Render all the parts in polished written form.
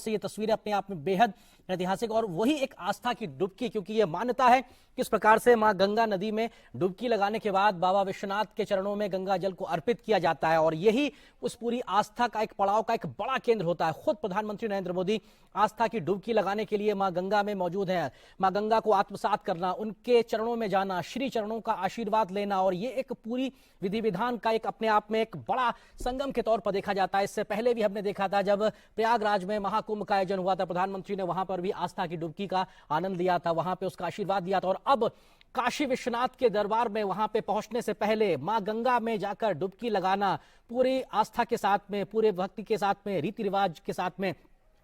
से ये तस्वीरें अपने आप में बेहद ऐतिहासिक और वही एक आस्था की डुबकी, क्योंकि ये मान्यता है किस प्रकार से मां गंगा नदी में डुबकी लगाने के बाद बाबा विश्वनाथ के चरणों में गंगा जल को अर्पित किया जाता है और यही उस पूरी आस्था का एक पड़ाव का एक बड़ा केंद्र होता है। खुद प्रधानमंत्री नरेंद्र मोदी आस्था की डुबकी लगाने के लिए मां गंगा में मौजूद हैं। मां गंगा को आत्मसात करना, उनके चरणों में जाना, श्री चरणों का आशीर्वाद लेना और ये एक पूरी विधि विधान का एक अपने आप में एक बड़ा संगम के तौर पर देखा जाता है। इससे पहले भी हमने देखा था जब प्रयागराज में महाकुंभ का आयोजन हुआ था, प्रधानमंत्री ने वहां पर भी आस्था की डुबकी का आनंद लिया था, वहां पे उसका आशीर्वाद दिया था। और अब काशी विश्वनाथ के दरबार में वहां पे पहुंचने से पहले मां गंगा में जाकर डुबकी लगाना पूरी आस्था के साथ में, पूरे भक्ति के साथ में, रीति रिवाज के साथ में,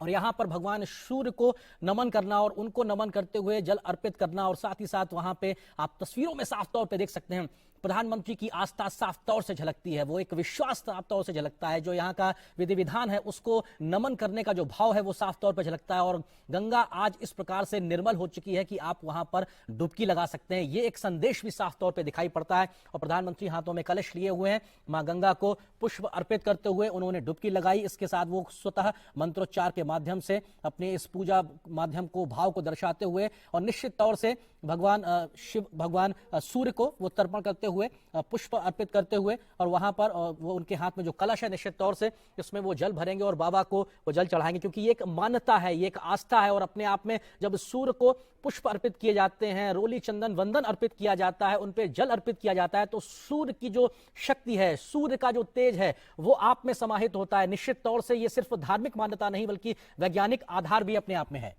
और यहां पर भगवान सूर्य को नमन करना और उनको नमन करते हुए जल अर्पित करना। और साथ ही साथ वहां पे आप तस्वीरों में साफ तौर पे देख सकते हैं प्रधानमंत्री की आस्था साफ तौर से झलकती है, वो एक विश्वास साफ तौर से झलकता है। जो यहाँ का विधि विधान है उसको नमन करने का जो भाव है वो साफ तौर पर झलकता है। और गंगा आज इस प्रकार से निर्मल हो चुकी है कि आप वहां पर डुबकी लगा सकते हैं, ये एक संदेश भी साफ तौर पर दिखाई पड़ता है। और प्रधानमंत्री हाथों में कलश लिए हुए हैं, मां गंगा को पुष्प अर्पित करते हुए उन्होंने डुबकी लगाई। इसके साथ वो स्वतः मंत्रोच्चार के माध्यम से अपने इस पूजा माध्यम को, भाव को दर्शाते हुए और निश्चित तौर से भगवान शिव, भगवान सूर्य को वो तर्पण करते हुए, पुष्प अर्पित करते हुए, और वहां पर वो उनके हाथ में जो कलश है निश्चित तौर से इसमें वो जल भरेंगे और बाबा को वो जल चढ़ाएंगे, क्योंकि ये एक मान्यता है, ये एक आस्था है। और अपने आप में जब सूर्य को पुष्प अर्पित किए जाते हैं, रोली चंदन वंदन अर्पित किया जाता है, उन पे जल अर्पित किया जाता है, तो सूर्य की जो शक्ति है, सूर्य का जो तेज है वो आप में समाहित होता है। निश्चित तौर से ये सिर्फ धार्मिक मान्यता नहीं बल्कि वैज्ञानिक आधार भी अपने आप में है।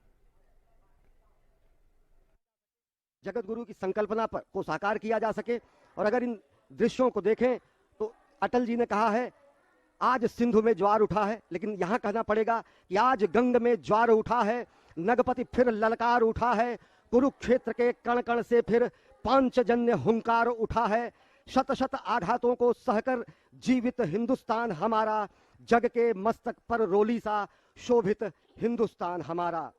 जगत गुरु की संकल्पना पर को साकार किया जा सके। और अगर इन दृश्यों को देखें तो अटल जी ने कहा है आज सिंधु में ज्वार उठा है, लेकिन यहां कहना पड़ेगा कि आज गंग में ज्वार उठा है, नगपति फिर ललकार उठा है, कुरुक्षेत्र के कण कण से फिर पांचजन्य हुंकार उठा है, शत शत आघातों को सहकर जीवित हिंदुस्तान हमारा, जग के मस्तक पर रोली सा शोभित हिंदुस्तान हमारा।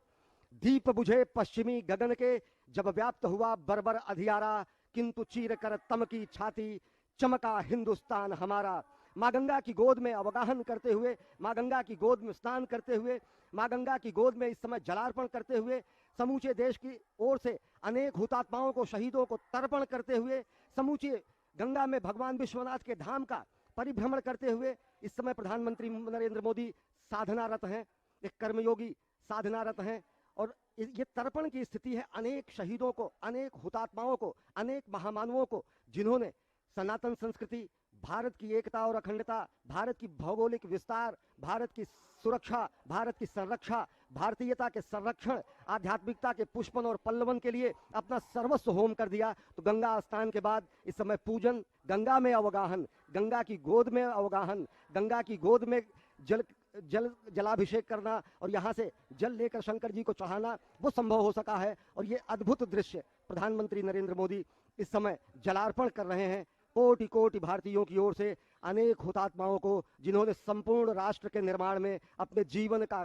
दीप बुझे पश्चिमी गगन के जब व्याप्त हुआ बर्बर अधियारा, किंतु चीर कर तम की छाती चमका हिंदुस्तान हमारा। माँ गंगा की गोद में अवगाहन करते हुए, माँ गंगा की गोद में स्नान करते हुए, माँ गंगा की गोद में इस समय जलार्पण करते हुए, समूचे देश की ओर से अनेक हुतात्माओं को, शहीदों को तर्पण करते हुए, समूचे गंगा में भगवान विश्वनाथ के धाम का परिभ्रमण करते हुए इस समय प्रधानमंत्री नरेंद्र मोदी साधनारत हैं, एक कर्मयोगी साधनारत हैं। और ये तर्पण की स्थिति है अनेक शहीदों को, अनेक हुतात्माओं को, अनेक महामानवों को, जिन्होंने सनातन संस्कृति, भारत की एकता और अखंडता, भारत की भौगोलिक विस्तार, भारत की सुरक्षा, भारत की संरक्षा, भारतीयता के संरक्षण, आध्यात्मिकता के पुष्पन और पल्लवन के लिए अपना सर्वस्व होम कर दिया। तो गंगा स्नान के बाद इस समय पूजन, गंगा में अवगाहन, गंगा की गोद में अवगाहन, गंगा की गोद में जलाभिषेक करना और यहाँ से जल लेकर शंकर जी को चढ़ाना, वो संभव हो सका है। और ये अद्भुत दृश्य प्रधानमंत्री नरेंद्र मोदी इस समय जलार्पण कर रहे हैं कोटि कोटि भारतीयों की ओर से, अनेक हुतात्माओं को, जिन्होंने संपूर्ण राष्ट्र के निर्माण में अपने जीवन का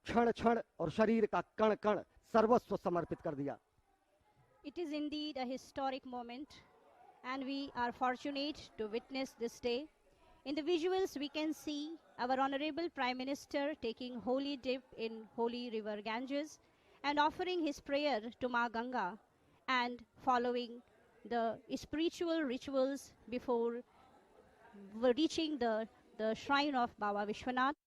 क्षण क्षण और शरीर का कण कण सर्वस्व समर्पित कर दिया। It is indeed a historic moment and we are fortunate to witness this day. In the visuals we can see our Honorable Prime Minister taking holy dip in holy river Ganges and offering his prayer to Ma Ganga and following the spiritual rituals before reaching the shrine of Baba Vishwanath.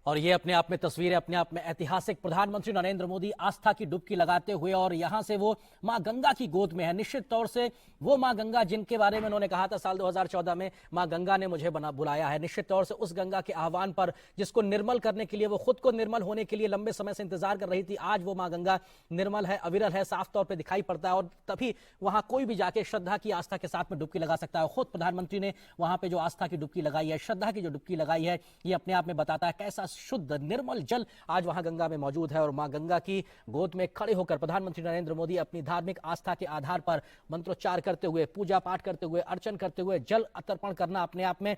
और ये अपने आप में तस्वीरें अपने आप में ऐतिहासिक, प्रधानमंत्री नरेंद्र मोदी आस्था की डुबकी लगाते हुए और यहां से वो मां गंगा की गोद में है। निश्चित तौर से वो मां गंगा जिनके बारे में उन्होंने कहा था साल 2014 में, मां गंगा ने मुझे बुलाया है। निश्चित तौर से उस गंगा के आह्वान पर, जिसको निर्मल करने के लिए, वो खुद को निर्मल होने के लिए लंबे समय से इंतजार कर रही थी, आज वो मां गंगा निर्मल है, अविरल है, साफ तौर पर दिखाई पड़ता है। और तभी वहां कोई भी जाके श्रद्धा की, आस्था के साथ में डुबकी लगा सकता है। खुद प्रधानमंत्री ने वहां पे जो आस्था की डुबकी लगाई है, श्रद्धा की जो डुबकी लगाई है, ये अपने आप में बताता है कैसा शुद्ध निर्मल जल आज वहां गंगा में मौजूद है। और मां गंगा की गोद में खड़े होकर प्रधानमंत्री नरेंद्र मोदी अपनी धार्मिक आस्था के आधार पर मंत्रोच्चार करते हुए, पूजा पाठ करते हुए, अर्चन करते हुए, जल तर्पण करना अपने आप में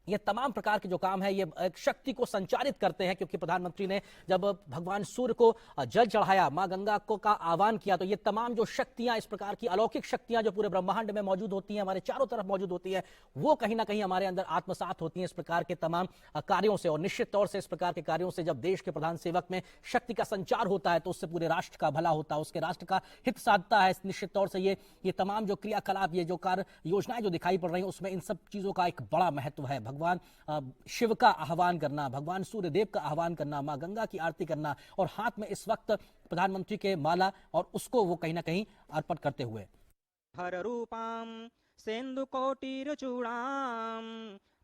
ये तमाम प्रकार के जो काम है ये एक शक्ति को संचारित करते हैं, क्योंकि प्रधानमंत्री ने जब भगवान सूर्य को जल चढ़ाया, मां गंगा को का आह्वान किया, तो ये तमाम जो शक्तियां, इस प्रकार की अलौकिक शक्तियां जो पूरे ब्रह्मांड में मौजूद होती हैं, हमारे चारों तरफ मौजूद होती है, वो कहीं ना कहीं हमारे अंदर आत्मसात होती हैं इस प्रकार के तमाम कार्यों से। और निश्चित तौर से इस प्रकार के कार्यों से जब देश के प्रधान सेवक में शक्ति का संचार होता है तो उससे पूरे राष्ट्र का भला होता है, उसके राष्ट्र का हित साधता है। निश्चित तौर से ये तमाम जो क्रियाकलाप, ये जो कार्य योजनाएं जो दिखाई पड़ रही हैं, उसमें इन सब चीजों का एक बड़ा महत्व है। भगवान शिव का आह्वान करना, भगवान सूर्यदेव का आह्वान करना, मां गंगा की आरती करना, और हाथ में इस वक्त प्रधानमंत्री के माला, और उसको वो कहीं ना कहीं अर्पण करते हुए हर रूपाम सेन्दुकोटिर चूड़ाम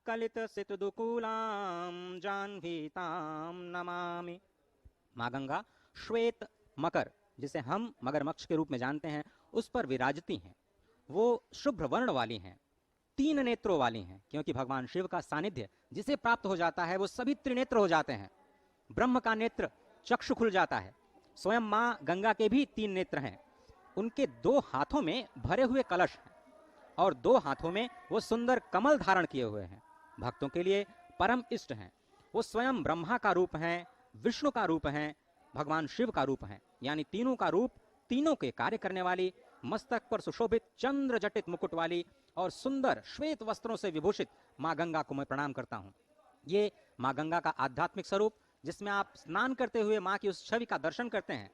कलित सितदुकूलाम जाह्नवीताम नमामि। माँ गंगा श्वेत मकर, जिसे हम मगरमच्छ के रूप में जानते हैं, उस पर विराजती हैं। वो शुभ्र वर्ण वाली हैं, 3 नेत्रों वाली हैं, क्योंकि भगवान शिव का सानिध्य जिसे प्राप्त हो जाता है वो सभी त्रिनेत्र हो जाते हैं। ब्रह्म का नेत्र चक्षु खुल जाता है। स्वयं माँ गंगा के भी 3 नेत्र हैं। उनके 2 हाथों में भरे हुए कलश हैं और 2 हाथों में वो सुंदर कमल धारण किए हुए हैं। भक्तों के लिए परम इष्ट हैं। वो स्वयं ब्रह्मा का रूप हैं, विष्णु का रूप हैं, भगवान शिव का रूप हैं, यानी तीनों का रूप, तीनों के कार्य करने वाली, मस्तक पर सुशोभित चंद्र जटित मुकुट वाली और सुंदर श्वेत वस्त्रों से विभूषित माँ गंगा को मैं प्रणाम करता हूँ। ये माँ गंगा का आध्यात्मिक स्वरूप, जिसमें आप स्नान करते हुए माँ की उस छवि का दर्शन करते हैं।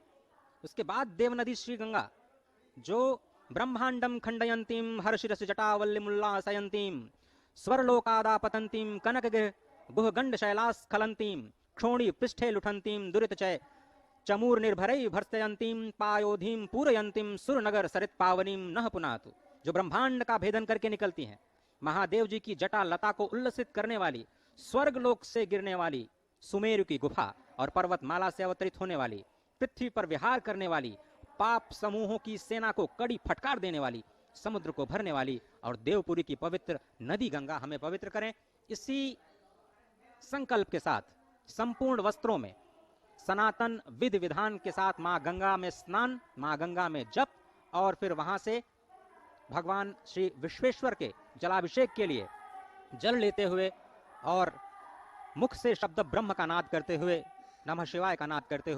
उसके बाद देव नदी श्री गंगा, जो ब्रह्मांडम खंडयंतीम हर्षिरस जटावल्लिमुल्लासयंतीम स्वरलोकादापतंतीम कनकगिर गुहगंड शैलास्खलंतीम क्षोणी पृष्ठे लुठंतीम दुरितचय चमूर निर्भरई भर्सयंतीम पायोधीम पूरयंतीम सुरनगर सरित पावनीम नह पुनातु, जो ब्रह्मांड का भेदन करके निकलती हैं। महादेव जी की जटा लता को उल्लसित करने वाली, स्वर्ग लोक से गिरने वाली सुमेरु की गुफा और पर्वतमाला से अवतरित होने वाली, पृथ्वी पर विहार करने वाली, पाप समूहों की सेना को कड़ी फटकार देने वाली, समुद्र को भरने वाली और देवपुरी की पवित्र नदी गंगा हमें पवित्र करें। इसी संकल्प के साथ संपूर्ण वस्त्रों में सनातन विधि विधान के साथ मां गंगा में स्नान, मां गंगा में जप, और फिर वहां से भगवान श्री विश्वेश्वर के जलाभिषेक के लिए जल लेते हुए और मुख से शब्द ब्रह्म का नाद करते हुए, नमः शिवाय का नाद करते हुए